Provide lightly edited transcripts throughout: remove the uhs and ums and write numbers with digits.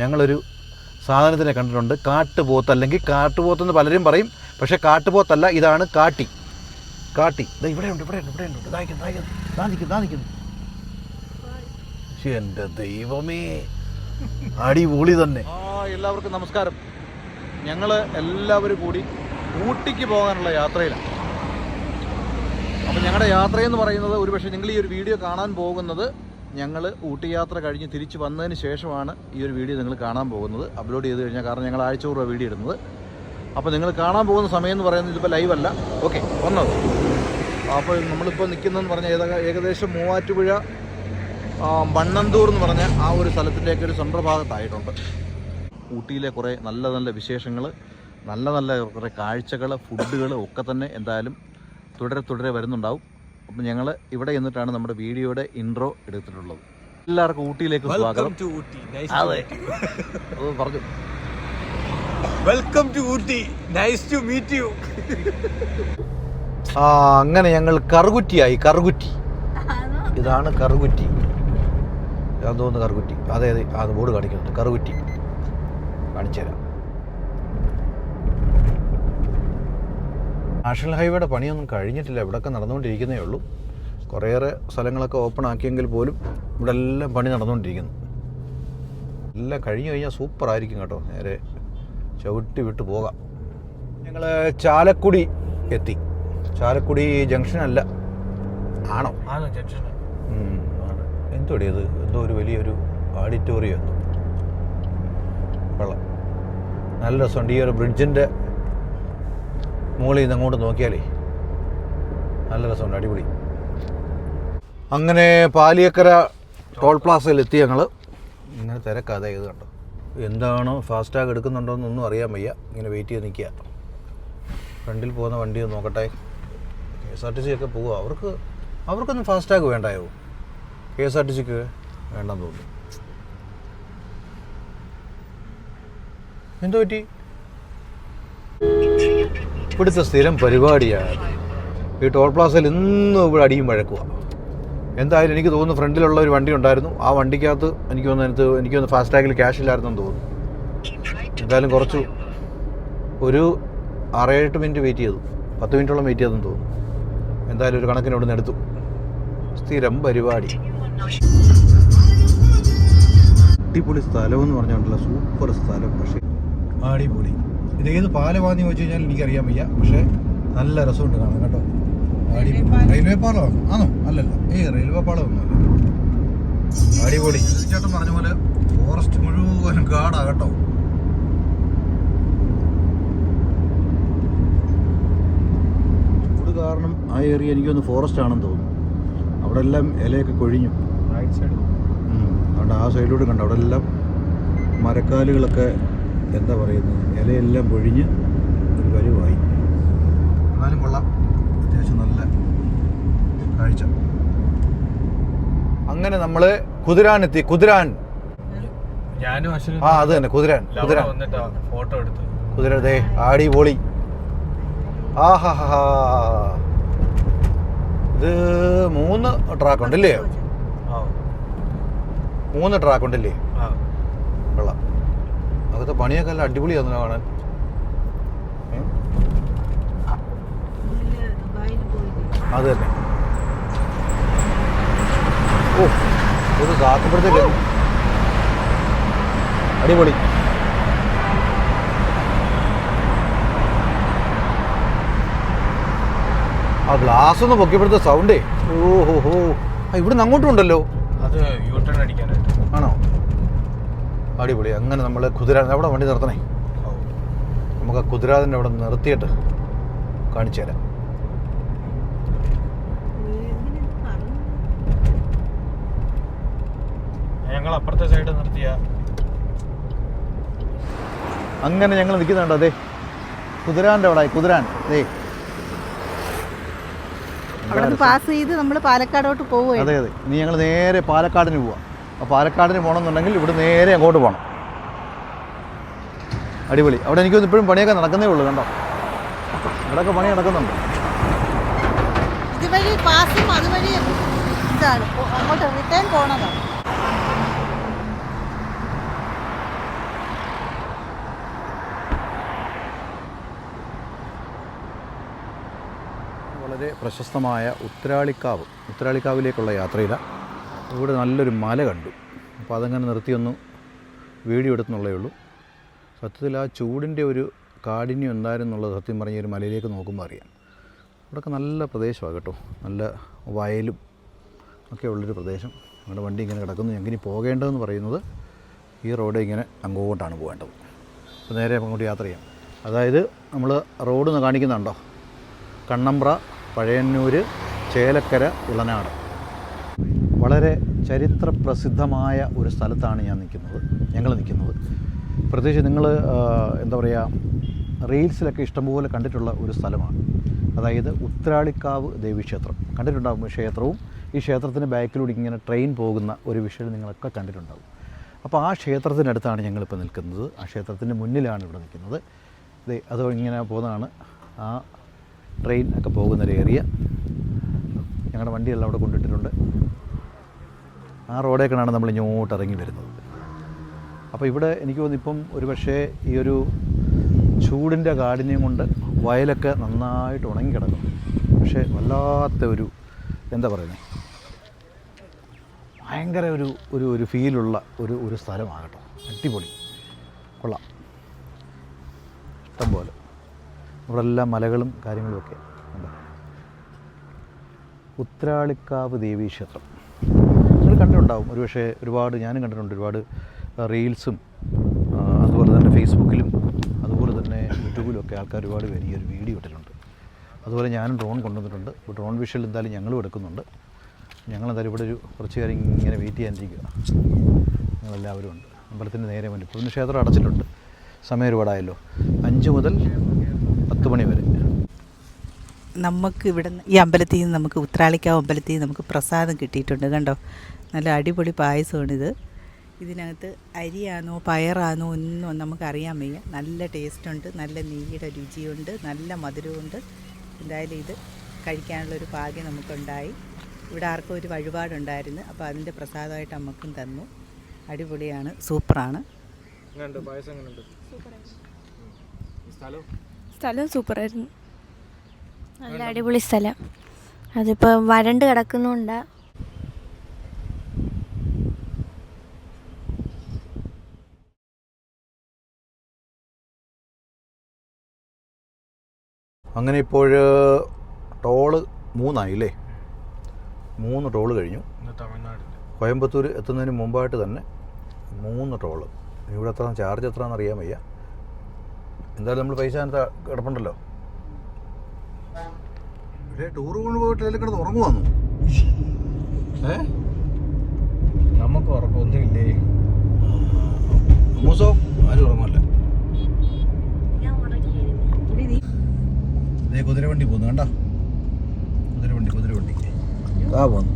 ഞങ്ങളൊരു സാധനത്തിനെ കണ്ടിട്ടുണ്ട്. കാട്ടുപോത്ത്, അല്ലെങ്കിൽ കാട്ടുപോത്തെന്ന് പലരും പറയും. പക്ഷേ കാട്ടുപോത്തല്ല, ഇതാണ് കാട്ടി. ഇവിടെയുണ്ട്. എൻ്റെ ദൈവമേ, അടിപൊളി തന്നെ. എല്ലാവർക്കും നമസ്കാരം. ഞങ്ങൾ എല്ലാവരും കൂടി ഊട്ടിക്ക് പോകാനുള്ള യാത്രയിലാണ്. അപ്പം ഞങ്ങളുടെ യാത്രയെന്ന് പറയുന്നത്, ഒരുപക്ഷെ നിങ്ങൾ ഈ ഒരു വീഡിയോ കാണാൻ പോകുന്നത് ഞങ്ങൾ ഊട്ടി യാത്ര കഴിഞ്ഞ് തിരിച്ച് വന്നതിന് ശേഷമാണ് ഈ ഒരു വീഡിയോ നിങ്ങൾ കാണാൻ പോകുന്നത്, അപ്ലോഡ് ചെയ്ത് കഴിഞ്ഞാൽ. കാരണം ഞങ്ങൾ ആഴ്ച വീഡിയോ ഇടുന്നത്. അപ്പോൾ നിങ്ങൾ കാണാൻ പോകുന്ന സമയം എന്ന് പറയുന്നത് ഇതിപ്പോൾ ലൈവല്ല. ഓക്കെ, വന്നത്. അപ്പോൾ നമ്മളിപ്പോൾ നിൽക്കുന്നതെന്ന് പറഞ്ഞാൽ ഏകദേശം മൂവാറ്റുപുഴ മണ്ണന്തൂർ എന്ന് പറഞ്ഞ ആ ഒരു സ്ഥലത്തിൻ്റെയൊക്കെ ഒരു സെൻട്രൽ ഭാഗത്തായിട്ടുണ്ട്. ഊട്ടിയിലെ കുറേ നല്ല നല്ല വിശേഷങ്ങൾ, നല്ല കുറേ കാഴ്ചകൾ, ഫുഡുകൾ ഒക്കെ തന്നെ എന്തായാലും തുടരെ വരുന്നുണ്ടാവും. അപ്പം ഞങ്ങൾ ഇവിടെ എന്നിട്ടാണ് നമ്മുടെ വീഡിയോയുടെ ഇൻട്രോ എടുത്തിട്ടുള്ളത്. എല്ലാവർക്കും ഊട്ടിയിലേക്ക് സ്വാഗതം. അതെ, പറഞ്ഞു. Welcome to Ooty, nice to meet you. അങ്ങനെ ഞങ്ങൾ കറുകുറ്റിയായി. ഇതാണ് കറുകുറ്റി. ഞാൻ തോന്നുന്നു കറുകുറ്റി. അതെ, അത് ബോർഡ് കാണിക്കുന്നുണ്ട്. കറുകുറ്റി കാണിച്ചു തരാം. നാഷണൽ ഹൈവേയുടെ പണിയൊന്നും കഴിഞ്ഞിട്ടില്ല, ഇവിടെയൊക്കെ നടന്നുകൊണ്ടിരിക്കുന്നേ ഉള്ളൂ. കുറേയേറെ സ്ഥലങ്ങളൊക്കെ ഓപ്പൺ ആക്കിയെങ്കിൽ പോലും ഇവിടെ എല്ലാം പണി നടന്നുകൊണ്ടിരിക്കുന്നു. എല്ലാം കഴിഞ്ഞ് കഴിഞ്ഞാൽ സൂപ്പറായിരിക്കും കേട്ടോ. നേരെ ചവിട്ടി വിട്ട് പോകാം. ഞങ്ങൾ ചാലക്കുടി എത്തി. ചാലക്കുടി ജംഗ്ഷനല്ല, ആണോ? ജംഗ്ഷൻ ആണ്. എന്തോടി അത്? എന്തോ ഒരു വലിയൊരു ഓഡിറ്റോറിയം എന്തോ. കൊള്ളാം, നല്ല രസമുണ്ട്. ഈ ഒരു ബ്രിഡ്ജിൻ്റെ മുകളിൽ നിന്ന് അങ്ങോട്ട് നോക്കിയാലേ നല്ല രസമുണ്ട്, അടിപൊളി. അങ്ങനെ പാലിയക്കര ടോൾ പ്ലാസയിൽ എത്തി ഞങ്ങൾ. ഇങ്ങനെ തിരക്കാതെ ഇത് കണ്ടോ. എന്താണോ ഫാസ്റ്റാഗ് എടുക്കുന്നുണ്ടോ എന്നൊന്നും അറിയാൻ വയ്യ. ഇങ്ങനെ വെയിറ്റ് ചെയ്ത് നിൽക്കുക. ഫ്രണ്ടിൽ പോകുന്ന വണ്ടി ഒന്ന് നോക്കട്ടെ. KSRTC ഒക്കെ പോവുക. അവർക്കൊന്നും ഫാസ്റ്റാഗ് വേണ്ടായോ? KSRTCക്ക് വേണ്ടെന്ന് തോന്നുന്നു. എന്തോ പറ്റി? ഇവിടുത്തെ സ്ഥിരം പരിപാടിയാണ് ഈ ടോൾ പ്ലാസയിൽ. ഇന്നും ഇവിടെ അടിയും വഴക്കുക. എന്തായാലും എനിക്ക് തോന്നുന്നു ഫ്രണ്ടിലുള്ള ഒരു വണ്ടി ഉണ്ടായിരുന്നു. ആ വണ്ടിക്കകത്ത് എനിക്ക് തോന്നുന്നു ഫാസ്റ്റാഗിൽ ക്യാഷ് ഇല്ലായിരുന്നെന്ന് തോന്നുന്നു. എന്തായാലും ഒരു 6-8 മിനിറ്റ് വെയിറ്റ് ചെയ്തു. 10 മിനിറ്റോളം വെയിറ്റ് ചെയ്തെന്ന് തോന്നുന്നു. എന്തായാലും ഒരു കണക്കിന് ഇവിടെ നിന്ന് എടുത്തു. സ്ഥിരം പരിപാടി. അടിപൊളി സ്ഥലമെന്ന് പറഞ്ഞുകൊണ്ടുള്ള സൂപ്പർ സ്ഥലം. പക്ഷേ അടിപൊളി. ഇതേത് പാലമാണെന്ന് ചോദിച്ചു കഴിഞ്ഞാൽ എനിക്കറിയാൻ വയ്യ. പക്ഷേ നല്ല രസമുണ്ട് കാണാൻ കേട്ടോ. റെയിൽവേ പാലമാണ് ആണോ? അല്ലല്ല, റെയിൽവേ പാലമൊന്നുമല്ല. അടിപൊളി. ചേട്ടൻ പറഞ്ഞ പോലെ ഫോറസ്റ്റ് മുഴുവൻ കാടാ കേട്ടോ. ചൂട് കാരണം ആ ഏരിയ എനിക്കൊന്ന് ഫോറസ്റ്റ് ആണെന്ന് തോന്നുന്നു. അവിടെ എല്ലാം ഇലയൊക്കെ കൊഴിഞ്ഞു. അതുകൊണ്ട് ആ സൈഡിലൂടെ കണ്ടോ, അവിടെ എല്ലാം മരക്കാലുകളൊക്കെ എന്താ പറയുന്നത്, ഇലയെല്ലാം പൊഴിഞ്ഞ് ഒരു പരുവായി. എന്നാലും കൊള്ളാം, അത്യാവശ്യം നല്ല കാഴ്ച. അങ്ങനെ നമ്മൾ കുതിരാനെത്തി. കുതിരാൻ അത് തന്നെ, കുതിരാൻ ഫോട്ടോ എടുത്തു. കുതിരതേ അടിപൊളി. ആഹാ, ഇത് 3 ട്രാക്ക് ഉണ്ടല്ലേ? 3 ട്രാക്ക് ഉണ്ടല്ലേ? കൊള്ളാം. അകത്തെ പണിയൊക്കെ നല്ല അടിപൊളിയായിരുന്നു കാണാൻ. അത് തന്നെ. ഒരു കാക്കപ്പുറത്തേക്ക് അടിപൊളി. ആ ഗ്ലാസ് ഒന്ന് പൊക്കിയപ്പോഴത്തെ സൗണ്ടേ, ഓഹോ. ഇവിടുന്ന് അങ്ങോട്ടും ഉണ്ടല്ലോ. അത് യൂട്ടേൺ അടിക്കാനായിട്ട്. ആണോ? അടിപൊളി. അങ്ങനെ നമ്മൾ കുതിരാൻ അവിടെ വണ്ടി നിർത്തണേ. നമുക്ക് ആ കുതിരാതിൻ്റെ അവിടെ നിർത്തിയിട്ട് കാണിച്ചു തരാം. ഞങ്ങൾ അപ്പുറത്തെ സൈഡ് നിർത്തിയ. അങ്ങനെ ഞങ്ങൾ നിൽക്കുന്നുണ്ട്. അതെ, കുതിരാൻ്റെ അവിടെ. കുതിരാൻ അവിടെ പാസ് ചെയ്ത് നമ്മൾ പാലക്കാടോട്ട് പോവുക. അതെ. ഇനി ഞങ്ങൾ നേരെ പാലക്കാടിന് പോവാം. അപ്പോൾ പാലക്കാടിന് പോകണമെന്നുണ്ടെങ്കിൽ ഇവിടെ നേരെ അങ്ങോട്ട് പോകണം. അടിപൊളി. അവിടെ എനിക്കൊന്നും ഇപ്പോഴും പണിയൊക്കെ നടക്കുന്നേ ഉള്ളൂ കണ്ടോ. ഇവിടെയൊക്കെ പണി നടക്കുന്നുണ്ട്. ഇതുവഴി പാസും അതുവഴി ഇതാണ് അങ്ങോട്ട് റിട്ടേൺ പോകണതാണ്. വളരെ പ്രശസ്തമായ ഉത്രാളിക്കാവിലേക്കുള്ള യാത്രയിലാണ്. ഇവിടെ നല്ലൊരു മല കണ്ടു. അപ്പോൾ അതങ്ങനെ നിർത്തിയൊന്ന് വീഡിയോ എടുത്തുന്നുള്ളേ ഉള്ളൂ. സത്യത്തിൽ ആ ചൂടിൻ്റെ ഒരു കാഠിന്യം എന്തായിരുന്നുള്ളത് സത്യം പറഞ്ഞ ഒരു മലയിലേക്ക് നോക്കുമ്പോൾ അറിയാം. ഇവിടെയൊക്കെ നല്ല പ്രദേശമാണ് കേട്ടോ, നല്ല വയലും ഒക്കെ ഉള്ളൊരു പ്രദേശം. ഞങ്ങളുടെ വണ്ടി ഇങ്ങനെ കിടക്കുന്നു. ഞങ്ങൾക്ക് പോകേണ്ടതെന്ന് പറയുന്നത് ഈ റോഡ് ഇങ്ങനെ അങ്ങോട്ടാണ് പോകേണ്ടത്. അപ്പോൾ നേരെ അങ്ങോട്ട് യാത്ര ചെയ്യാം. അതായത് നമ്മൾ റോഡ് ഒന്ന് കാണിക്കുന്നുണ്ടോ, കണ്ണമ്പ്ര, പഴയന്നൂർ, ചേലക്കര, ഇളനാട്. വളരെ ചരിത്ര പ്രസിദ്ധമായ ഒരു സ്ഥലത്താണ് ഞങ്ങൾ നിൽക്കുന്നത്. പ്രത്യേകിച്ച് നിങ്ങൾ എന്താ പറയുക, റീൽസിലൊക്കെ ഇഷ്ടംപോലെ കണ്ടിട്ടുള്ള ഒരു സ്ഥലമാണ്. അതായത് ഉത്രാളിക്കാവ് ദേവീക്ഷേത്രം കണ്ടിട്ടുണ്ടാകും. ക്ഷേത്രവും ഈ ക്ഷേത്രത്തിന് ബാക്കിലൂടെ ഇങ്ങനെ ട്രെയിൻ പോകുന്ന ഒരു വിഷ്വൽ നിങ്ങളൊക്കെ കണ്ടിട്ടുണ്ടാകും. അപ്പോൾ ആ ക്ഷേത്രത്തിനടുത്താണ് ഞങ്ങളിപ്പോൾ നിൽക്കുന്നത്. ആ ക്ഷേത്രത്തിൻ്റെ മുന്നിലാണ് ഇവിടെ നിൽക്കുന്നത്. അത് ഇങ്ങനെ പോകുന്നതാണ് ആ ട്രെയിൻ ഒക്കെ പോകുന്നൊരു ഏരിയ. ഞങ്ങളുടെ വണ്ടിയെല്ലാം അവിടെ കൊണ്ടിട്ടിട്ടുണ്ട്. ആ റോഡേക്കാണ് നമ്മൾ ഇങ്ങോട്ട് ഇറങ്ങി വരുന്നത്. അപ്പോൾ ഇവിടെ എനിക്ക് തോന്നുന്നു ഇപ്പം ഒരു പക്ഷേ ഈ ഒരു ചൂടിൻ്റെ കാഠിന്യം കൊണ്ട് വയലൊക്കെ നന്നായിട്ട് ഉണങ്ങിക്കിടക്കും. പക്ഷേ വല്ലാത്ത ഒരു എന്താ പറയുന്നത്, ഭയങ്കര ഒരു ഫീലുള്ള ഒരു സ്ഥലമാകട്ടോ. അടിപൊളി, കൊള്ളാം, ഇഷ്ടം പോലെ. ഇവിടെ എല്ലാം മലകളും കാര്യങ്ങളുമൊക്കെ ഉണ്ട്. ഉത്രാളിക്കാവ് ദേവീക്ഷേത്രം നിങ്ങൾ കണ്ടിട്ടുണ്ടാവും ഒരു പക്ഷേ. ഞാനും കണ്ടിട്ടുണ്ട് ഒരുപാട് റീൽസും അതുപോലെ തന്നെ ഫേസ്ബുക്കിലും അതുപോലെ തന്നെ യൂട്യൂബിലും ഒക്കെ ആൾക്കാർ ഒരുപാട് പേര് ഈ ഒരു വീഡിയോ ഇട്ടിട്ടുണ്ട്. അതുപോലെ ഞാനും ഡ്രോൺ കൊണ്ടുവന്നിട്ടുണ്ട്. ഡ്രോൺ വിഷ്വൽ എന്തായാലും ഞങ്ങളും എടുക്കുന്നുണ്ട്. ഞങ്ങളെന്തായാലും ഇവിടെ കുറച്ച് നേരം ഇങ്ങനെ വെയിറ്റ് ചെയ്യാനിരിക്കുക. ഞങ്ങളെല്ലാവരും ഉണ്ട്. അമ്പലത്തിൻ്റെ നേരെ മുന്നിൽ. ഇപ്പോൾ ക്ഷേത്രം അടച്ചിട്ടുണ്ട്. സമയം ഒരുപാടായല്ലോ. 5 മുതൽ 10 മണി വരെ. നമുക്ക് ഇവിടെ ഈ അമ്പലത്തിൽ നിന്ന് നമുക്ക് ഉത്രാളിക്കാവ് അമ്പലത്തിൽ നിന്ന് നമുക്ക് പ്രസാദം കിട്ടിയിട്ടുണ്ട്. കണ്ടോ, നല്ല അടിപൊളി പായസമാണിത്. ഇതിനകത്ത് അരിയാണോ പയറാണോ ഒന്നും നമുക്കറിയാൻ വയ്യ. നല്ല ടേസ്റ്റുണ്ട്, നല്ല നെയ്യുടെ രുചിയുണ്ട്, നല്ല മധുരമുണ്ട്. എന്തായാലും ഇത് കഴിക്കാനുള്ളൊരു ഭാഗ്യം നമുക്കുണ്ടായി. ഇവിടെ ആർക്കും ഒരു വഴിപാടുണ്ടായിരുന്നു. അപ്പോൾ അതിൻ്റെ പ്രസാദമായിട്ട് നമുക്കും തന്നു. അടിപൊളിയാണ്, സൂപ്പറാണ്. സ്ഥലം സൂപ്പറായിരുന്നു. നല്ല അടിപൊളി സ്ഥലം. അതിപ്പോൾ വരണ്ട് കിടക്കുന്നുണ്ട്. അങ്ങനെ ഇപ്പോൾ ടോള് 3 ആയില്ലേ? 3 ടോള് കഴിഞ്ഞു. കോയമ്പത്തൂർ എത്തുന്നതിന് മുമ്പായിട്ട് തന്നെ 3 ടോള്. ഇവിടെ എത്ര ചാർജ് എത്രയാണെന്ന് അറിയാൻ വയ്യ. എന്തായാലും നമ്മൾ പൈസ അതിനകത്ത് കിടപ്പുണ്ടല്ലോ. ടൂർ കൊണ്ടുപോയിട്ട് അതിൽ കിടന്ന് ഉറങ്ങുവാന്നു. നമുക്ക് ഉറപ്പൊന്നുമില്ലേ? മൂസോ ആരും ഉറങ്ങുമല്ല. കുതിരവണ്ടി പോന്നു കണ്ട, കുതിരവണ്ടി ആ പോന്നു.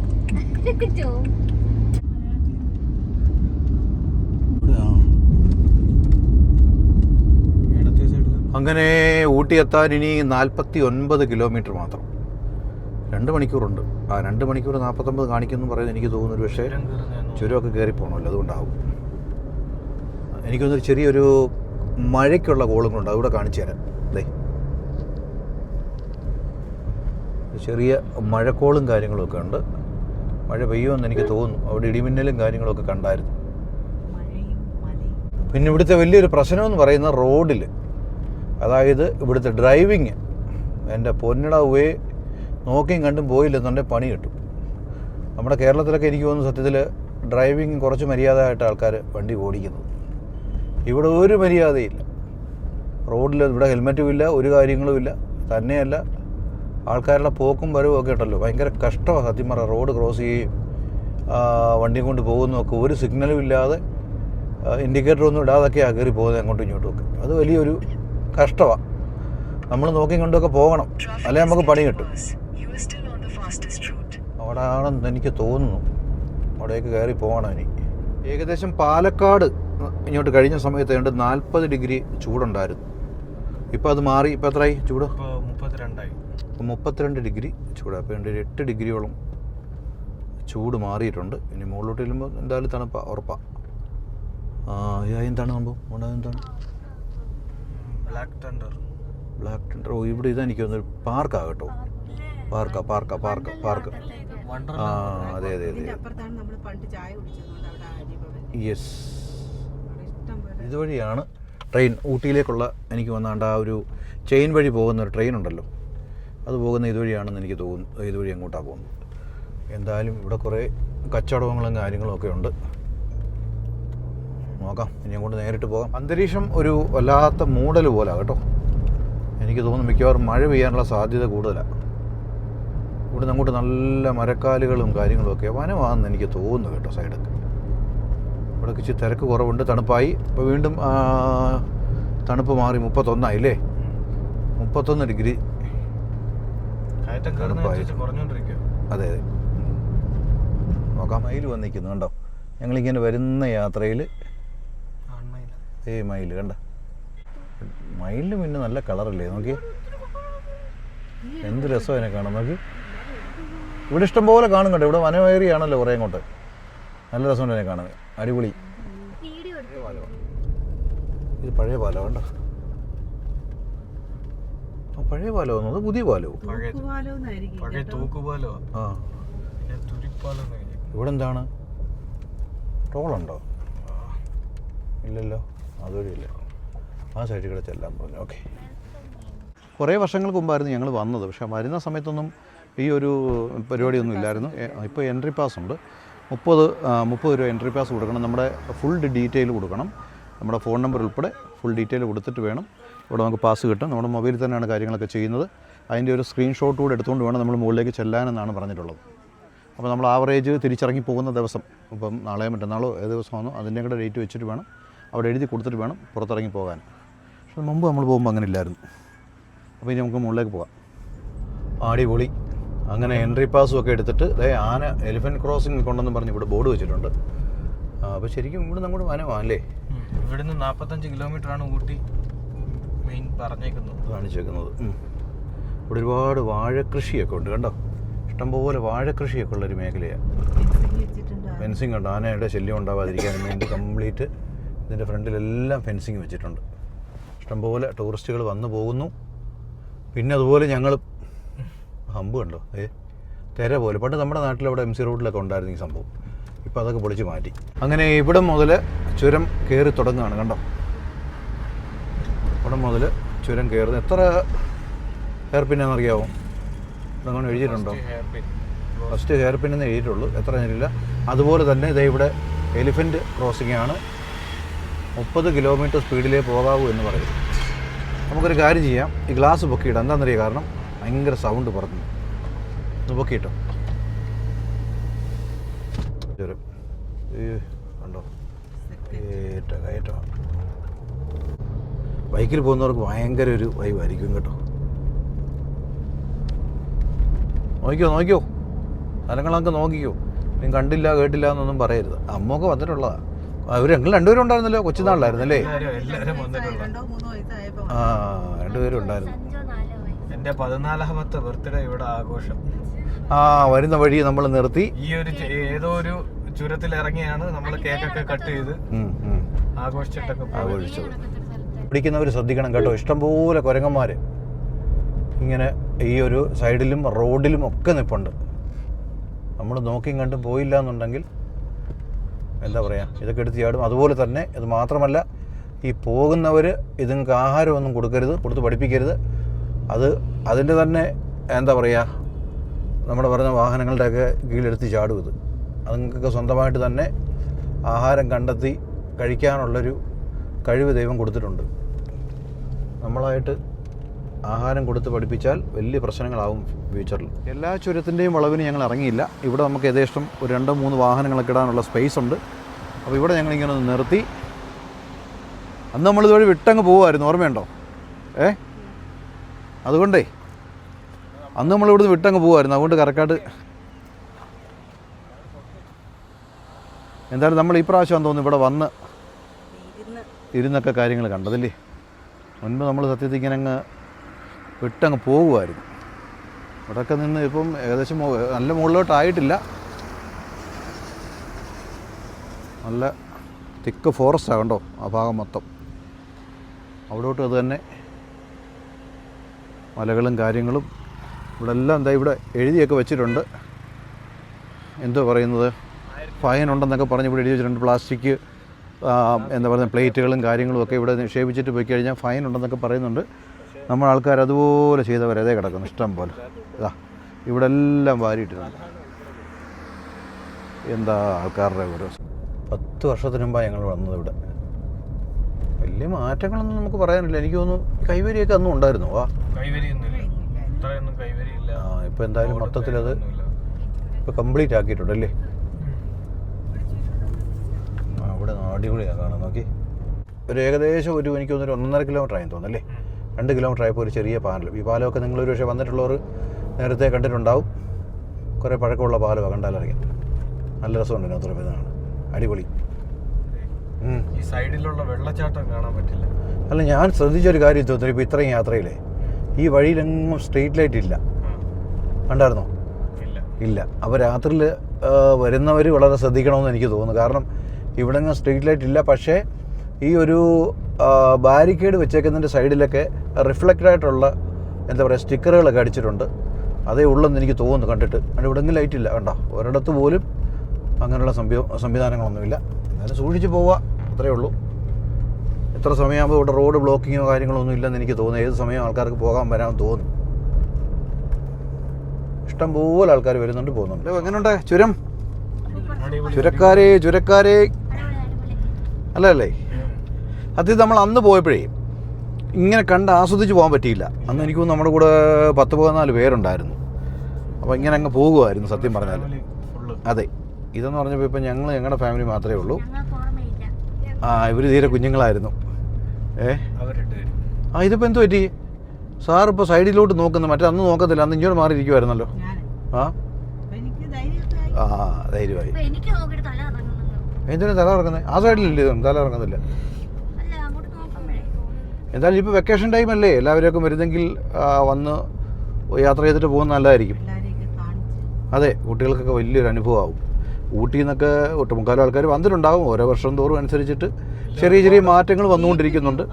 അങ്ങനെ ഊട്ടി എത്താൻ ഇനി 49 കിലോമീറ്റർ മാത്രം. 2 മണിക്കൂറുണ്ട്. ആ 2 മണിക്കൂർ 49 കാണിക്കുമെന്ന് പറയുന്നത് എനിക്ക് തോന്നുന്നു. ഒരു പക്ഷേ ചുരമൊക്കെ കയറി പോകണമല്ലോ, അതുകൊണ്ടാവും. എനിക്കൊന്നൊരു ചെറിയൊരു മഴയ്ക്കുള്ള കോളുകളുണ്ട്, അതുകൂടെ കാണിച്ചു തരാം. അല്ലേ, ചെറിയ മഴക്കോളും കാര്യങ്ങളൊക്കെ ഉണ്ട്. മഴ പെയ്യുമെന്ന് എനിക്ക് തോന്നുന്നു. അവിടെ ഇടിമിന്നലും കാര്യങ്ങളൊക്കെ കണ്ടായിരുന്നു. പിന്നെ ഇവിടുത്തെ വലിയൊരു പ്രശ്നമെന്ന് പറയുന്നത് റോഡിൽ, അതായത് ഇവിടുത്തെ ഡ്രൈവിങ്. എൻ്റെ പൊന്നിടവേ നോക്കിയും കണ്ടും പോയില്ലെന്നുണ്ടെങ്കിൽ പണി കിട്ടും. നമ്മുടെ കേരളത്തിലൊക്കെ എനിക്ക് തോന്നുന്നു സത്യത്തിൽ ഡ്രൈവിങ് കുറച്ച് മര്യാദയായിട്ട് ആൾക്കാർ വണ്ടി ഓടിക്കുന്നത്. ഇവിടെ ഒരു മര്യാദയില്ല റോഡിൽ. ഇവിടെ ഹെൽമറ്റും ഇല്ല, ഒരു കാര്യങ്ങളും ഇല്ല. തന്നെയല്ല ആൾക്കാരുടെ പോക്കും വരവും ഒക്കെ ഉണ്ടല്ലോ, ഭയങ്കര കഷ്ടമാണ് സത്യം പറഞ്ഞാൽ. റോഡ് ക്രോസ് ചെയ്യുകയും വണ്ടിയും കൊണ്ട് പോകുന്നതൊക്കെ ഒരു സിഗ്നലും ഇല്ലാതെ, ഇൻഡിക്കേറ്ററൊന്നും ഇടാതൊക്കെയാണ് കയറി പോകുന്നത് അങ്ങോട്ടും ഇങ്ങോട്ടും ഒക്കെ. അത് വലിയൊരു കഷ്ടമാണ്. നമ്മൾ നോക്കി കൊണ്ടൊക്കെ പോകണം, അല്ലെങ്കിൽ നമുക്ക് പണി കിട്ടും. അവിടെ ആണെന്ന് എനിക്ക് തോന്നുന്നു. അവിടേക്ക് കയറി പോകണം ഇനി. ഏകദേശം പാലക്കാട് ഇങ്ങോട്ട് കഴിഞ്ഞ സമയത്ത് 40 ഡിഗ്രി ചൂടുണ്ടായിരുന്നു. ഇപ്പോൾ അത് മാറി. ഇപ്പോൾ എത്രയായി ചൂട്? 32 ഡിഗ്രി ചൂട്. അപ്പോൾ 8 ഡിഗ്രിയോളം ചൂട് മാറിയിട്ടുണ്ട്. ഇനി മുകളിലോട്ട് ചെല്ലുമ്പോൾ എന്തായാലും തണുപ്പാണ്, ഉറപ്പാണ്. എന്താണ് സംഭവം? എന്താണ് ബ്ലാക്ക് ടെൻഡർ? ഓ, ഇവിടെ ഇതാ എനിക്ക് തോന്നുന്നൊരു പാർക്കാണ് കേട്ടോ. പാർക്ക്. ആ അതെ അതെ അതെ. അപ്പുറത്താണ് നമ്മൾ പണ്ട് ചായ കുടിച്ചതുകൊണ്ട് അവിടെ അരിഭവൻ. യെസ്, അവിടെ ഇഷ്ടം പോലെ ഇതുവഴിയാണ് ട്രെയിൻ ഊട്ടിയിലേക്കുള്ള എനിക്ക് വന്നാണ്ട് ആ ഒരു ചെയിൻ വഴി പോകുന്ന ഒരു ട്രെയിൻ ഉണ്ടല്ലോ, അത് പോകുന്ന ഇതുവഴിയാണെന്ന് എനിക്ക് തോന്നുന്നു. ഇതുവഴി അങ്ങോട്ടാണ് പോകുന്നത്. എന്തായാലും ഇവിടെ കുറേ കച്ചവടങ്ങളും കാര്യങ്ങളും ഒക്കെ ഉണ്ട്. നോക്കാം, ഇനി അങ്ങോട്ട് നേരിട്ട് പോകാം. അന്തരീക്ഷം ഒരു വല്ലാത്ത മൂടൽ പോലെ കേട്ടോ. എനിക്ക് തോന്നുന്നു മിക്കവാറും മഴ പെയ്യാനുള്ള സാധ്യത കൂടുതലാണ്. ഇവിടെ നിന്ന് അങ്ങോട്ട് നല്ല മരക്കാലുകളും കാര്യങ്ങളും ഒക്കെ വനമാണെന്ന് എനിക്ക് തോന്നുന്നു കേട്ടോ. സൈഡൊക്കെ ഇവിടെ ഇച്ചിരി തിരക്ക് കുറവുണ്ട്. തണുപ്പായി. ഇപ്പോൾ വീണ്ടും തണുപ്പ് മാറി. 31 ആയില്ലേ? 31 ഡിഗ്രി തണുപ്പായി. അതെ അതെ. നോക്കാം. മയിൽ വന്നിരിക്കുന്നു കണ്ടോ. ഞങ്ങളിങ്ങനെ വരുന്ന യാത്രയിൽ മയിൽ കണ്ട. മയിലിന് പിന്നെ നല്ല കളറല്ലേ, നോക്കി എന്ത് രസം അതിനെ കാണാൻ. നോക്കി ഇവിടെ ഇഷ്ടം പോലെ കാണും കേട്ടോ. ഇവിടെ വനമേറിയാണല്ലോ കുറേ അങ്ങോട്ട്. നല്ല രസമുണ്ട് അതിനെ കാണാൻ. അടിപൊളി. ഇത് പഴയ പാലം കണ്ടോ. പഴയ പാലമാണോ അത് പുതിയ പാലവും? ആ ഇവിടെ എന്താണ് ടോളുണ്ടോ? ഇല്ലല്ലോ, അതുവഴിയില്ല. ആ സൈഡിൽ കൂടെ ചെല്ലാൻ പറഞ്ഞു. ഓക്കെ. കുറേ വർഷങ്ങൾക്ക് മുമ്പായിരുന്നു ഞങ്ങൾ വന്നത്. പക്ഷേ വരുന്ന സമയത്തൊന്നും ഈ ഒരു പരിപാടിയൊന്നും ഇല്ലായിരുന്നു. ഇപ്പോൾ എൻട്രി പാസ് ഉണ്ട്. 30 രൂപ എൻട്രി പാസ് കൊടുക്കണം. നമ്മുടെ ഫുൾ ഡീറ്റെയിൽ കൊടുക്കണം. നമ്മുടെ ഫോൺ നമ്പർ ഉൾപ്പെടെ ഫുൾ ഡീറ്റെയിൽ കൊടുത്തിട്ട് വേണം ഇവിടെ നമുക്ക് പാസ് കിട്ടും. നമ്മുടെ മൊബൈലിൽ തന്നെയാണ് കാര്യങ്ങളൊക്കെ ചെയ്യുന്നത്. അതിൻ്റെ ഒരു സ്ക്രീൻഷോട്ട് കൂടെ എടുത്തുകൊണ്ട് വേണം നമ്മൾ മുകളിലേക്ക് ചെല്ലാനെന്നാണ് പറഞ്ഞിട്ടുള്ളത്. അപ്പോൾ നമ്മൾ ആവറേജ് തിരിച്ചിറങ്ങി പോകുന്ന ദിവസം, ഇപ്പം നാളെയോ മറ്റന്നാളോ ഏത് ദിവസമാണോ അതിൻ്റെ കൂടെ ഡേറ്റ് വെച്ചിട്ട് വേണം അവിടെ എഴുതി കൊടുത്തിട്ട് വേണം പുറത്തിറങ്ങി പോകാൻ. പക്ഷേ മുമ്പ് നമ്മൾ പോകുമ്പോൾ അങ്ങനെ ഇല്ലായിരുന്നു. അപ്പോൾ ഇനി നമുക്ക് മുകളിലേക്ക് പോകാം. അടിപൊളി. അങ്ങനെ എൻട്രി പാസും ഒക്കെ എടുത്തിട്ട് ആന എലിഫൻറ്റ് ക്രോസിംഗ് കൊണ്ടെന്ന് പറഞ്ഞ് ഇവിടെ ബോർഡ് വെച്ചിട്ടുണ്ട്. അപ്പോൾ ശരിക്കും ഇവിടെ നമ്മുടെ വനമാണല്ലേ. ഇവിടുന്ന് 45 കിലോമീറ്ററാണ് ഊട്ടി മെയിൻ കാണിച്ചേക്കുന്നത്. ഇവിടെ ഒരുപാട് വാഴക്കൃഷിയൊക്കെ ഉണ്ട് കണ്ടോ. ഇഷ്ടംപോലെ വാഴക്കൃഷിയൊക്കെ ഉള്ളൊരു മേഖലയാണ്. ഫെൻസിങ് ഉണ്ട്. ആനയുടെ ശല്യം ഉണ്ടാവാതിരിക്കാൻ വേണ്ടി കംപ്ലീറ്റ് ഇതിൻ്റെ ഫ്രണ്ടിലെല്ലാം ഫെൻസിങ് വെച്ചിട്ടുണ്ട്. ഇഷ്ടംപോലെ ടൂറിസ്റ്റുകൾ വന്നു പോകുന്നു. പിന്നെ അതുപോലെ ഞങ്ങൾ ഹമ്പ് കണ്ടോ, തിര പോലെ. പണ്ട് നമ്മുടെ നാട്ടിലവിടെ MC റോഡിലൊക്കെ ഉണ്ടായിരുന്നു ഈ സംഭവം. ഇപ്പോൾ അതൊക്കെ പൊളിച്ച് മാറ്റി. അങ്ങനെ ഇവിടെ മുതൽ ചുരം കയറി തുടങ്ങുകയാണ് കണ്ടോ. ഇവിടെ മുതൽ ചുരം കയറുന്നത് എത്ര ഹെയർ പിന്നാണെന്നറിയാമോ? ഇതങ്ങനെ എഴുതിയിട്ടുണ്ടോ? ഫസ്റ്റ് ഹെയർ പിന്നെന്ന് എഴുതിയിട്ടുള്ളൂ, എത്ര ഞാനില്ല. അതുപോലെ തന്നെ ഇതേ ഇവിടെ എലിഫൻറ്റ് ക്രോസിംഗ് ആണ്. 30 കിലോമീറ്റർ സ്പീഡിലേ പോകാവൂ എന്ന് പറയുന്നത്. നമുക്കൊരു കാര്യം ചെയ്യാം, ഈ ഗ്ലാസ് പൊക്കിയിടാം. എന്താണെന്നറിയാം, കാരണം ഭയങ്കര സൗണ്ട് പറഞ്ഞു. ഒന്ന് പൊക്കിയിട്ടോ. ചുരം കണ്ടോ, കയറ്റമാണ്. ബൈക്കിൽ പോകുന്നവർക്ക് ഭയങ്കര ഒരു വൈബായിരിക്കും കേട്ടോ. നോക്കിയോ സ്ഥലങ്ങളൊക്കെ നോക്കിക്കോ. നീ കണ്ടില്ല കേട്ടില്ല എന്നൊന്നും പറയരുത്. അമ്മയൊക്കെ വന്നിട്ടുള്ളതാണ്. ഞങ്ങൾ രണ്ടുപേരും ഉണ്ടായിരുന്നല്ലോ, കൊച്ചുനാളിലായിരുന്നല്ലേ? ആ, രണ്ടുപേരും ഉണ്ടായിരുന്നു. എൻ്റെ 14ാമത്തെ ബർത്ത്ഡേ ഇവിടെ ആഘോഷം. വരുന്ന വഴി നമ്മൾ നിർത്തി. ഈ ഒരു ഏതോ ഒരു ചുരത്തിൽ ഇറങ്ങിയാണ് നമ്മൾ കേക്കൊക്കെ കട്ട് ചെയ്ത് ആഘോഷിച്ചത്. പിടിക്കുന്നവർ ശ്രദ്ധിക്കണം കേട്ടോ. ഇഷ്ടംപോലെ കുരങ്ങന്മാർ ഇങ്ങനെ ഈ ഒരു സൈഡിലും റോഡിലും ഒക്കെ നിൽപ്പുണ്ട്. നമ്മൾ നോക്കിയും കണ്ടും പോയില്ല എന്നുണ്ടെങ്കിൽ എന്താ പറയുക, ഇതൊക്കെ എടുത്ത് ചാടും. അതുപോലെ തന്നെ ഇത് മാത്രമല്ല, ഈ പോകുന്നവർ ഇതുങ്ങൾക്ക് ആഹാരമൊന്നും കൊടുത്ത് പഠിപ്പിക്കരുത്. അതിൻ്റെ തന്നെ എന്താ പറയുക, നമ്മുടെ പറഞ്ഞ വാഹനങ്ങളുടെയൊക്കെ കീഴിലെടുത്ത് ചാടും. അതുങ്ങൾക്കൊക്കെ സ്വന്തമായിട്ട് തന്നെ ആഹാരം കണ്ടെത്തി കഴിക്കാനുള്ളൊരു കഴിവ് ദൈവം കൊടുത്തിട്ടുണ്ട്. നമ്മളായിട്ട് ആഹാരം കൊടുത്ത് പഠിപ്പിച്ചാൽ വലിയ പ്രശ്നങ്ങളാവും ഫ്യൂച്ചറിൽ. എല്ലാ ചുരത്തിൻ്റെയും വളവിന് ഞങ്ങൾ ഇറങ്ങിയില്ല. ഇവിടെ നമുക്ക് ഏകദേശം ഒരു 2-3 വാഹനങ്ങളൊക്കെ ഇടാനുള്ള സ്പേസ് ഉണ്ട്. അപ്പോൾ ഇവിടെ ഞങ്ങളിങ്ങനെ ഒന്ന് നിർത്തി. അന്ന് നമ്മളിതുവഴി വിട്ടങ്ങ് പോകുമായിരുന്നു, ഓർമ്മയുണ്ടോ? അതുകൊണ്ടേ അന്ന് നമ്മളിവിടുന്ന് വിട്ടങ്ങ് പോകുമായിരുന്നു. അതുകൊണ്ട് കറക്റ്റായിട്ട് എന്തായാലും നമ്മൾ ഈ പ്രാവശ്യം തോന്നുന്നു ഇവിടെ വന്ന് ഇരുന്നൊക്കെ കാര്യങ്ങൾ കണ്ടതല്ലേ. മുൻപ് നമ്മൾ സത്യത്തിൽ ഇങ്ങനെ അങ്ങ് വിട്ടങ്ങ് പോകുമായിരുന്നു. ഇവിടെയൊക്കെ നിന്ന് ഇപ്പം ഏകദേശം നല്ല മുകളിലോട്ടായിട്ടില്ല. നല്ല തിക്ക് ഫോറസ്റ്റാണ് കണ്ടോ ആ ഭാഗം മൊത്തം. അവിടോട്ടും അത് തന്നെ മലകളും കാര്യങ്ങളും ഇവിടെ എല്ലാം എന്താ ഇവിടെ എഴുതിയൊക്കെ വെച്ചിട്ടുണ്ട്. എന്തോ പറയുന്നത്, ഫൈൻ ഉണ്ടെന്നൊക്കെ പറഞ്ഞ് ഇവിടെ എഴുതി വെച്ചിട്ടുണ്ട്. പ്ലാസ്റ്റിക് എന്താ പറയുക പ്ലേറ്റുകളും കാര്യങ്ങളും ഒക്കെ ഇവിടെ നിക്ഷേപിച്ചിട്ട് പോയി കഴിഞ്ഞാൽ ഫൈൻ ഉണ്ടെന്നൊക്കെ പറയുന്നുണ്ട്. നമ്മൾ ആൾക്കാർ അതുപോലെ ചെയ്തവരതേ കിടക്കുന്നു ഇഷ്ടം പോലെ. ഇതാ ഇവിടെ എല്ലാം വാരിയിട്ടിട്ടുണ്ട്. എന്താ ആൾക്കാരുടെ ഓരോ 10 വർഷത്തിന് മുമ്പാണ് ഞങ്ങൾ വന്നത് ഇവിടെ. വലിയ മാറ്റങ്ങളൊന്നും നമുക്ക് പറയാനില്ല. എനിക്ക് തോന്നുന്നു കൈവരിയൊക്കെ അന്നും ഉണ്ടായിരുന്നു. ഇപ്പോൾ എന്തായാലും മൊത്തത്തിലത് ഇപ്പോൾ കംപ്ലീറ്റ് ആക്കിയിട്ടുണ്ടല്ലേ. ഇവിടെ അടിപൊളിയാണ് കാണാൻ. നോക്കി ഒരു ഏകദേശം എനിക്ക് തോന്നുന്നു 1.5 കിലോമീറ്റർ ആയെന്ന് തോന്നുന്നല്ലേ. 2 കിലോമീറ്റർ ആയപ്പോൾ ഒരു ചെറിയ പാലം. ഈ പാലമൊക്കെ നിങ്ങളൊരു പക്ഷേ വന്നിട്ടുള്ളവർ നേരത്തെ കണ്ടിട്ടുണ്ടാവും. കുറേ പഴക്കമുള്ള പാലമാണ്, കണ്ടാലറിയാം. നല്ല രസമുണ്ട് ഇതിനകത്ത് ഇതാണ്. അടിപൊളി. ഈ സൈഡിലുള്ള വെള്ളച്ചാട്ടം കാണാൻ പറ്റില്ല. അല്ല, ഞാൻ ശ്രദ്ധിച്ചൊരു കാര്യം തോന്നുന്നു. ഇപ്പോൾ ഇത്രയും യാത്രയില്ലേ ഈ വഴിയിലെങ്ങും സ്ട്രീറ്റ് ലൈറ്റ് ഇല്ല. കണ്ടായിരുന്നോ? ഇല്ല. അപ്പോൾ രാത്രിയിൽ വരുന്നവർ വളരെ ശ്രദ്ധിക്കണമെന്ന് എനിക്ക് തോന്നുന്നു. കാരണം ഇവിടെ നിന്ന് സ്ട്രീറ്റ് ലൈറ്റ് ഇല്ല. പക്ഷേ ഈ ഒരു ബാരിക്കേഡ് വെച്ചേക്കുന്നതിൻ്റെ സൈഡിലൊക്കെ റിഫ്ലക്റ്റഡ് ആയിട്ടുള്ള എന്താ പറയുക സ്റ്റിക്കറുകളൊക്കെ അടിച്ചിട്ടുണ്ട്. അതേ ഉള്ളെന്ന് എനിക്ക് തോന്നുന്നു കണ്ടിട്ട്. അവിടെ ഇവിടെ നിന്ന് ലൈറ്റ് ഇല്ല. കണ്ടോ? ഒരിടത്ത് പോലും അങ്ങനെയുള്ള സംവിധാനങ്ങളൊന്നുമില്ല. എന്നാലും സൂക്ഷിച്ച് പോവുക, അത്രയേ ഉള്ളൂ. എത്ര സമയമാകുമ്പോൾ ഇവിടെ റോഡ് ബ്ലോക്കിങ്ങോ കാര്യങ്ങളോ ഒന്നും ഇല്ലെന്ന് എനിക്ക് തോന്നുന്നു. ഏത് സമയം ആൾക്കാർക്ക് പോകാൻ വരാൻ തോന്നും. ഇഷ്ടംപോലെ ആൾക്കാർ വരുന്നുണ്ട്, പോകുന്നുണ്ട്. എങ്ങനെയുണ്ട് ചുരം? ചുരക്കാരെ അല്ലേ? അത് നമ്മൾ അന്ന് പോയപ്പോഴേ ഇങ്ങനെ കണ്ട് ആസ്വദിച്ച് പോകാൻ പറ്റിയില്ല. അന്ന് എനിക്ക് തോന്നുന്നു നമ്മുടെ കൂടെ 10-14 പേരുണ്ടായിരുന്നു. അപ്പോൾ ഇങ്ങനെ അങ്ങ് പോകുമായിരുന്നു സത്യം പറഞ്ഞാൽ. അതെ, ഇതെന്ന് പറഞ്ഞപ്പോൾ ഇപ്പം ഞങ്ങളുടെ ഫാമിലി മാത്രമേ ഉള്ളൂ. ഇവർ തീരെ കുഞ്ഞുങ്ങളായിരുന്നു. ഇതിപ്പോൾ എന്ത് പറ്റി? സാർ ഇപ്പോൾ സൈഡിലോട്ട് നോക്കുന്നു, മറ്റേ അന്ന് നോക്കത്തില്ല. അന്ന് ഇങ്ങോട്ട് മാറിയിരിക്കുമായിരുന്നല്ലോ. ധൈര്യമായി. എന്തിനാ തല ഇറങ്ങുന്നത്? ആ സൈഡിലില്ലേ തല ഇറങ്ങുന്നില്ല. എന്തായാലും ഇപ്പോൾ വെക്കേഷൻ ടൈമല്ലേ, എല്ലാവരെയൊക്കെ വരുന്നെങ്കിൽ വന്ന് യാത്ര ചെയ്തിട്ട് പോകുന്നത് നല്ലതായിരിക്കും. അതെ, കുട്ടികൾക്കൊക്കെ വലിയൊരു അനുഭവമാകും. ഊട്ടിയിൽ നിന്നൊക്കെ 1/4 ആൾക്കാർ വന്നിട്ടുണ്ടാകും. ഓരോ വർഷം തോറും അനുസരിച്ചിട്ട് ചെറിയ മാറ്റങ്ങൾ വന്നുകൊണ്ടിരിക്കുന്നുണ്ട്.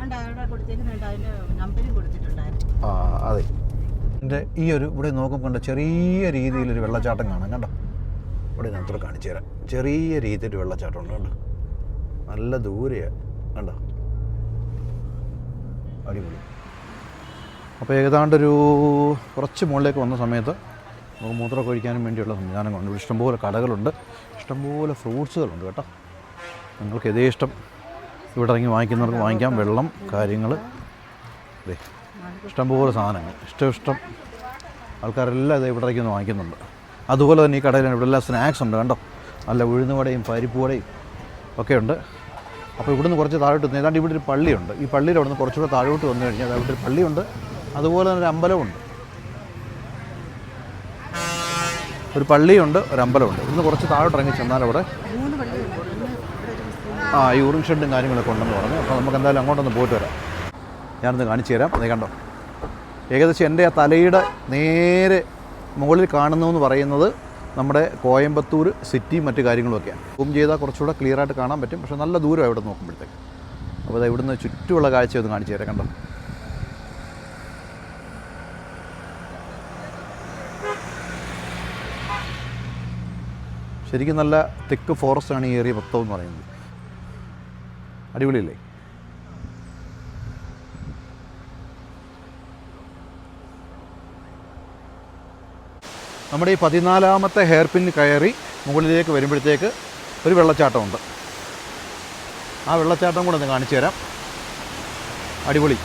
അതെ. എൻ്റെ ഈ ഒരു ഇവിടെ നോക്കുമ്പോൾ കണ്ട ചെറിയ രീതിയിലൊരു വെള്ളച്ചാട്ടം കാണാം. കണ്ടോ? ഇവിടെ ഞാൻ കാണിച്ചു തരാം. ചെറിയ രീതിയിൽ വെള്ളച്ചാട്ടം ഉണ്ട്. കണ്ടോ? നല്ല ദൂരെയാണ്. കണ്ടോ? അടിപൊളി. അപ്പോൾ ഏതാണ്ടൊരു കുറച്ച് മുകളിലേക്ക് വന്ന സമയത്ത് നമുക്ക് മൂത്രമൊക്കെ ഒഴിക്കാനും വേണ്ടിയുള്ള സംവിധാനങ്ങളുണ്ട്. ഇവിടെ ഇഷ്ടംപോലെ കടകളുണ്ട്, ഇഷ്ടംപോലെ ഫ്രൂട്ട്സുകളുണ്ട് കേട്ടോ. നിങ്ങൾക്ക് ഇതേ ഇഷ്ടം ഇവിടെ ഇറങ്ങി വാങ്ങിക്കുന്നവർക്ക് വാങ്ങിക്കാം. വെള്ളം കാര്യങ്ങൾ അതെ, ഇഷ്ടംപോലെ സാധനങ്ങൾ ഇഷ്ടം ആൾക്കാരെല്ലാം ഇത് ഇവിടെ ഇറങ്ങി വാങ്ങിക്കുന്നുണ്ട്. അതുപോലെ തന്നെ ഈ കടയിൽ ഇവിടെ എല്ലാം സ്നാക്സ് ഉണ്ട്. കണ്ടോ? നല്ല ഉഴുന്നുവടയും പരിപ്പുവടയും ഒക്കെ ഉണ്ട്. അപ്പോൾ ഇവിടുന്ന് കുറച്ച് താഴോട്ട് ഏതാണ്ട് ഇവിടെ ഒരു പള്ളിയുണ്ട്. ഈ പള്ളിയിൽ അവിടെ നിന്ന് കുറച്ചുകൂടെ താഴോട്ട് വന്നു കഴിഞ്ഞാൽ അവിടെ ഒരു പള്ളിയുണ്ട്. അതുപോലെ തന്നെ ഒരു അമ്പലമുണ്ട്. ഒരു പള്ളിയുണ്ട്, ഒരു അമ്പലമുണ്ട്. ഇന്ന് കുറച്ച് താഴോട്ട് ഇറങ്ങി ചെന്നാൽ അവിടെ യൂറിൻ ഷെഡും കാര്യങ്ങളൊക്കെ ഉണ്ടെന്ന് പറഞ്ഞു. അപ്പോൾ നമുക്ക് എന്തായാലും അങ്ങോട്ടൊന്ന് പോയിട്ട് വരാം. ഞാനൊന്ന് കാണിച്ചു തരാം. അത് കണ്ടോ? ഏകദേശം എൻ്റെ ആ തലയുടെ നേരെ മുകളിൽ കാണുന്നതെന്ന് പറയുന്നത് നമ്മുടെ കോയമ്പത്തൂർ സിറ്റിയും മറ്റു കാര്യങ്ങളുമൊക്കെയാണ്. സൂം ചെയ്താൽ കുറച്ചുകൂടെ ക്ലിയറായിട്ട് കാണാൻ പറ്റും. പക്ഷേ നല്ല ദൂരമാണ് ഇവിടെ നോക്കുമ്പോഴത്തേക്ക്. അപ്പോൾ അത് ഇവിടുന്ന് ചുറ്റുമുള്ള കാഴ്ച ഒന്ന് കാണിച്ചു തരാം. കണ്ടോ? ശരിക്കും നല്ല തിക്ക് ഫോറസ്റ്റാണ് ഈ ഏരിയ മൊത്തം എന്ന് പറയുന്നത്. അടിപൊളിയല്ലേ? നമ്മുടെ ഈ 14ാമത്തെ ഹെയർ പിൻ കയറി മുകളിലേക്ക് വരുമ്പോഴത്തേക്ക് ഒരു വെള്ളച്ചാട്ടമുണ്ട്. ആ വെള്ളച്ചാട്ടം കൂടെ ഒന്ന് കാണിച്ചു തരാം. അടിപൊളി.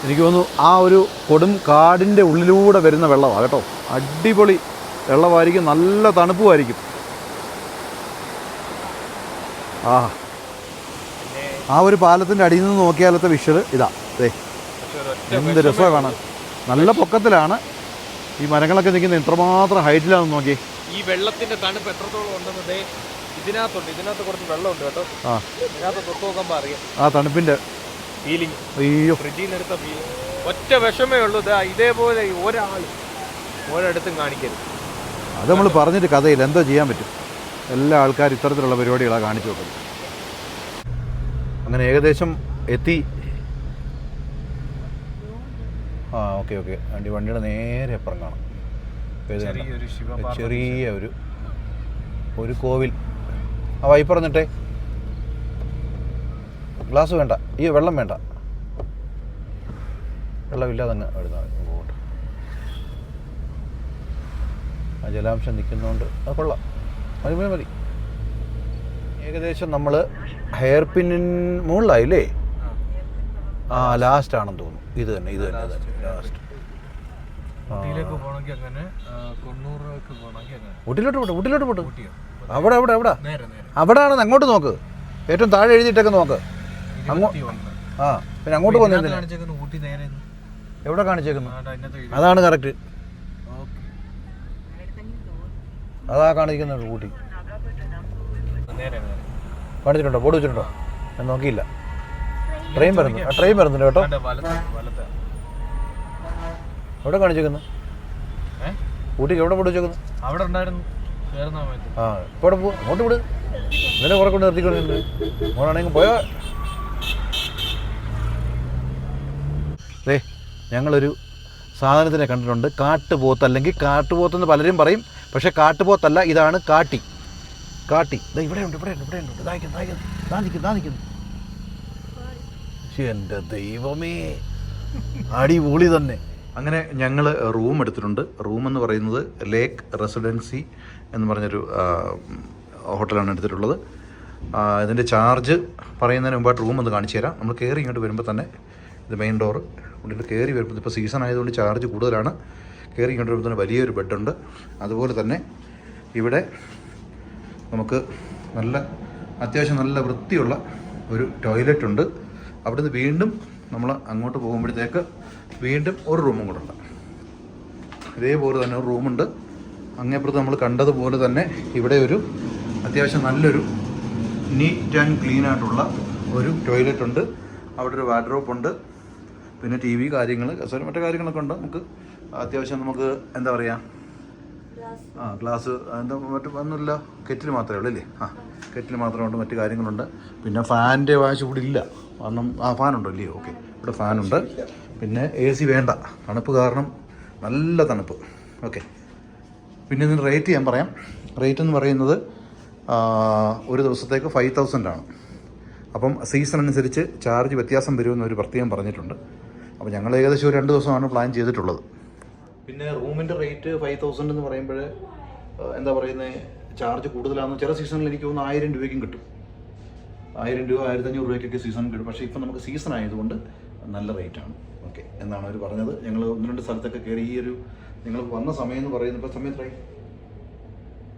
എനിക്ക് തോന്നുന്നു ആ ഒരു കൊടും കാടിൻ്റെ ഉള്ളിലൂടെ വരുന്ന വെള്ളമാണ് കേട്ടോ. അടിപൊളി വെള്ളമായിരിക്കും, നല്ല തണുപ്പുമായിരിക്കും. ആ ഒരു പാലത്തിൻ്റെ അടിയിൽ നിന്ന് നോക്കിയാലത്തെ വിഷ്വൽ ഇതാ. എന്ത് രസമാണ് കാണാൻ. നല്ല പൊക്കത്തിലാണ് ഈ മരങ്ങളൊക്കെ നിൽക്കുന്നത്. എത്രമാത്രം ഹൈറ്റിലാണെന്ന് നോക്കി. ഈ വെള്ളത്തിന്റെ തണുപ്പ് എത്രത്തോളം ഉണ്ടെന്നത് ഇതിനകത്ത് കുറച്ച് വെള്ളമുണ്ട് കേട്ടോ. ഇതിനകത്ത് തൊട്ട് നോക്കുമ്പോൾ അറിയാം ആ തണുപ്പിന്റെ ഫീലിംഗ്. അയ്യോ, ഫ്രിഡ്ജിൽ നിന്ന് എടുത്ത ഫീലിംഗ്. ഒറ്റ വിഷമേ ഉള്ളൂ. ഇതേപോലെ ഒരിടത്തും കാണിക്കരുത്. അത് നമ്മൾ പറഞ്ഞിട്ട് കഥയില്ല. എന്തോ ചെയ്യാൻ പറ്റും. എല്ലാ ആൾക്കാരും ഇത്തരത്തിലുള്ള പരിപാടികളാണ് കാണിച്ചു കൊടുക്കുന്നത്. അങ്ങനെ ഏകദേശം എത്തി. ആ ഓക്കെ ഓക്കെ വണ്ടിയുടെ നേരെ അപ്പുറം കാണാം. ചെറിയ ഒരു കോവിൽ. ആ വൈപ്പ് പറഞ്ഞിട്ടേ, ഗ്ലാസ് വേണ്ട, ഈ വെള്ളം വേണ്ട, വെള്ളമില്ലാതെ അങ്ങ് എടുത്താൽ പോകട്ടെ. ആ ജലാംശം നിൽക്കുന്നതുകൊണ്ട് അത് കൊള്ളാം, മതി. ഏകദേശം നമ്മൾ ഹെയർ പിന്നിൻ മുകളിലായില്ലേ? ആ ലാസ്റ്റ് ആണെന്ന് തോന്നുന്നു. ഇത് തന്നെ ലാസ്റ്റ്. ഊട്ടിലോട്ട് പോട്ട്. അവിടെ അവിടാണ്. അങ്ങോട്ട് നോക്ക്, ഏറ്റവും താഴെ എഴുതിയിട്ടൊക്കെ നോക്ക്. ആ പിന്നെ അങ്ങോട്ട് പോകുന്ന എവിടെ കാണിച്ചേക്കുന്നു? അതാണ് കറക്റ്റ്, അതാ കാണിക്കുന്നത്. ഊട്ടി കാണിച്ചിട്ടുണ്ടോ? ബോർഡ് വെച്ചിട്ടുണ്ടോ? ഞാൻ നോക്കിയില്ല. ട്രെയിൻ വരുന്നുണ്ട് കേട്ടോ. എവിടെ കാണിച്ചേക്കുന്നു? ഊട്ടിക്ക് എവിടെ ബോർഡ് വെച്ചേക്കുന്നു? അവിടെ ഉണ്ടായിരുന്നു. ആ ഇപ്പോൾ പോ, അങ്ങോട്ട് വിട്. ഇന്നലെ കുറെ കൊണ്ട് നിർത്തിക്കൊണ്ടിട്ടുണ്ട്. മോനാണെങ്കിൽ പോയോ? ഞങ്ങളൊരു സാധനത്തിനെ കണ്ടിട്ടുണ്ട്. കാട്ടുപോത്ത്, അല്ലെങ്കിൽ കാട്ടുപോത്തെന്ന് പലരും പറയും, പക്ഷേ കാട്ടുപോത്തല്ല, ഇതാണ് കാട്ടി. ഇവിടെയുണ്ട്. എൻ്റെ ദൈവമേ, അടിപൊളി തന്നെ. അങ്ങനെ ഞങ്ങൾ റൂം എടുത്തിട്ടുണ്ട്. റൂം എന്ന് പറയുന്നത് ലേക്ക് റെസിഡൻസി എന്ന് പറഞ്ഞൊരു ഹോട്ടലാണ് എടുത്തിട്ടുള്ളത്. ഇതിൻ്റെ ചാർജ് പറയുന്നതിന് മുമ്പായിട്ട് റൂം ഒന്ന് കാണിച്ചു തരാം. നമ്മൾ കയറി ഇങ്ങോട്ട് വരുമ്പോൾ തന്നെ ഇത് മെയിൻ ഡോറ്. ഉള്ളിൽ കയറി വരുമ്പോൾ ഇപ്പോൾ സീസൺ ആയതുകൊണ്ട് ചാർജ് കൂടുതലാണ്. കയറി ഇങ്ങോട്ട് വരുമ്പോൾ തന്നെ വലിയൊരു ബെഡുണ്ട്. അതുപോലെ തന്നെ ഇവിടെ നമുക്ക് അത്യാവശ്യം നല്ല വൃത്തിയുള്ള ഒരു ടോയ്ലറ്റ് ഉണ്ട്. അവിടുന്ന് വീണ്ടും നമ്മൾ അങ്ങോട്ട് പോകുമ്പോഴത്തേക്ക് വീണ്ടും ഒരു റൂമും കൂടെ ഉണ്ട്. ഇതേപോലെ തന്നെ ഒരു റൂമുണ്ട്. അങ്ങേപ്പുറത്ത് നമ്മൾ കണ്ടതുപോലെ തന്നെ ഇവിടെ ഒരു അത്യാവശ്യം നല്ലൊരു നീറ്റ് ആൻഡ് ക്ലീൻ ആയിട്ടുള്ള ഒരു ടോയ്ലറ്റ് ഉണ്ട്. അവിടെ ഒരു വാർഡ്രോബ് ഉണ്ട്. പിന്നെ ടി വി കാര്യങ്ങൾ, മറ്റു കാര്യങ്ങളൊക്കെ ഉണ്ട്. നമുക്ക് അത്യാവശ്യം നമുക്ക് എന്താ പറയുക, ഗ്ലാസ് ഒന്നുമില്ല, കെറ്റിൽ മാത്രമേ ഉള്ളൂ അല്ലേ? കെറ്റിൽ മാത്രമുണ്ട്, മറ്റു കാര്യങ്ങളുണ്ട്. പിന്നെ ഫാനിൻ്റെ ആവശ്യം ഇവിടെ ഇല്ല. കാരണം ഫാനുണ്ടോ ഇല്ലയോ? ഓക്കെ, ഇവിടെ ഫാനുണ്ട്. പിന്നെ AC വേണ്ട, തണുപ്പ് കാരണം നല്ല തണുപ്പ്. ഓക്കെ, പിന്നെ ഇതിന് റേറ്റ് ഞാൻ പറയാം. റേറ്റ് എന്ന് പറയുന്നത് ഒരു ദിവസത്തേക്ക് 5,000 ആണ്. അപ്പം സീസൺ അനുസരിച്ച് ചാർജ് വ്യത്യാസം വരുമെന്ന് ഒരു പ്രത്യേകം പറഞ്ഞിട്ടുണ്ട്. അപ്പോൾ ഞങ്ങൾ ഏകദേശം ഒരു 2 ദിവസമാണ് പ്ലാൻ ചെയ്തിട്ടുള്ളത്. പിന്നെ റൂമിൻ്റെ റേറ്റ് 5,000 എന്ന് പറയുമ്പോൾ എന്താ പറയുന്നത്, ചാർജ് കൂടുതലാണെന്ന് ചില സീസണിൽ എനിക്ക് തോന്നുന്നു 1000 രൂപയ്ക്കും കിട്ടും. 1000 രൂപ 1500 രൂപയ്ക്കൊക്കെ സീസൺ കിട്ടും. പക്ഷേ ഇപ്പം നമുക്ക് സീസൺ ആയതുകൊണ്ട് നല്ല റേറ്റാണ്. ഓക്കെ എന്നാണ് അവർ പറഞ്ഞത്. ഞങ്ങൾ 1-2 സ്ഥലത്തൊക്കെ കയറി. ഈ ഒരു നിങ്ങൾ വന്ന സമയം എന്ന് പറയുന്നത് ഇപ്പോൾ സമയത്തായി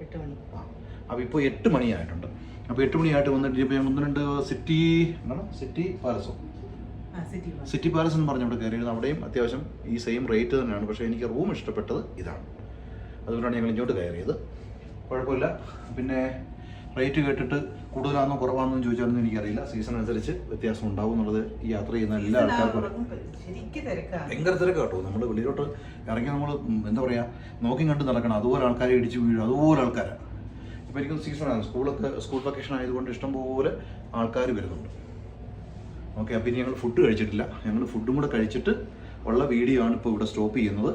8 മണി. അപ്പോൾ ഇപ്പോൾ 8 മണിയായിട്ടുണ്ട്. അപ്പോൾ 8 മണിയായിട്ട് വന്നിട്ട് ഇപ്പോൾ ഞാൻ 1-2 സിറ്റി പാലസ് എന്ന് പറഞ്ഞ് അവിടെ കയറിയിരുന്നു. അവിടെയും അത്യാവശ്യം ഈ സെയിം റേറ്റ് തന്നെയാണ്. പക്ഷേ എനിക്ക് റൂം ഇഷ്ടപ്പെട്ടത് ഇതാണ്. അതുകൊണ്ടാണ് ഞങ്ങൾ ഇങ്ങോട്ട് കയറിയത്. കുഴപ്പമില്ല. പിന്നെ റേറ്റ് കേട്ടിട്ട് കൂടുതലാണെന്നോ കുറവാണെന്നോ ചോദിച്ചാലൊന്നും എനിക്കറിയില്ല. സീസൺ അനുസരിച്ച് വ്യത്യാസം ഉണ്ടാവും എന്നുള്ളത് ഈ യാത്ര ചെയ്യുന്ന എല്ലാ ആൾക്കാർക്കും ഭയങ്കര തിരക്ക് കേട്ടോ. നമ്മൾ വെളിയിലോട്ട് ഇറങ്ങി നമ്മൾ എന്താ പറയുക, നോക്കി കണ്ട് നടക്കണം. അതുപോലെ ആൾക്കാരെ ഇടിച്ച് വീഴും, അതുപോലെ ആൾക്കാരാണ്. ഇപ്പോൾ എനിക്കൊന്ന് സീസണാണ്, സ്കൂൾ വെക്കേഷൻ ആയതുകൊണ്ട് ഇഷ്ടംപോലെ ആൾക്കാർ വരുന്നുണ്ട്. ഓക്കെ, അപ്പോൾ ഇനി ഞങ്ങൾ ഫുഡ് കഴിച്ചിട്ടില്ല. ഞങ്ങൾ ഫുഡും കൂടെ കഴിച്ചിട്ട് ഉള്ള വീഡിയോ ആണ് ഇപ്പോൾ ഇവിടെ സ്റ്റോപ്പ് ചെയ്യുന്നത്.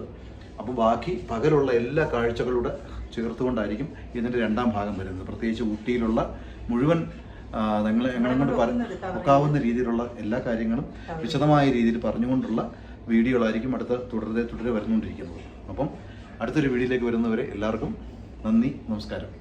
അപ്പോൾ ബാക്കി പകലുള്ള എല്ലാ കാഴ്ചകളുടെ ചേർത്തുകൊണ്ടായിരിക്കും ഇതിൻ്റെ 2ാം ഭാഗം വരുന്നത്. പ്രത്യേകിച്ച് ഊട്ടിയിലുള്ള മുഴുവൻ ഞങ്ങളെ കൊണ്ട് ഒക്കാവുന്ന രീതിയിലുള്ള എല്ലാ കാര്യങ്ങളും വിശദമായ രീതിയിൽ പറഞ്ഞുകൊണ്ടുള്ള വീഡിയോകളായിരിക്കും തുടരെ വരുന്നുകൊണ്ടിരിക്കുന്നത്. അപ്പം അടുത്തൊരു വീഡിയോയിലേക്ക് വരുന്നവരെ എല്ലാവർക്കും നന്ദി, നമസ്കാരം.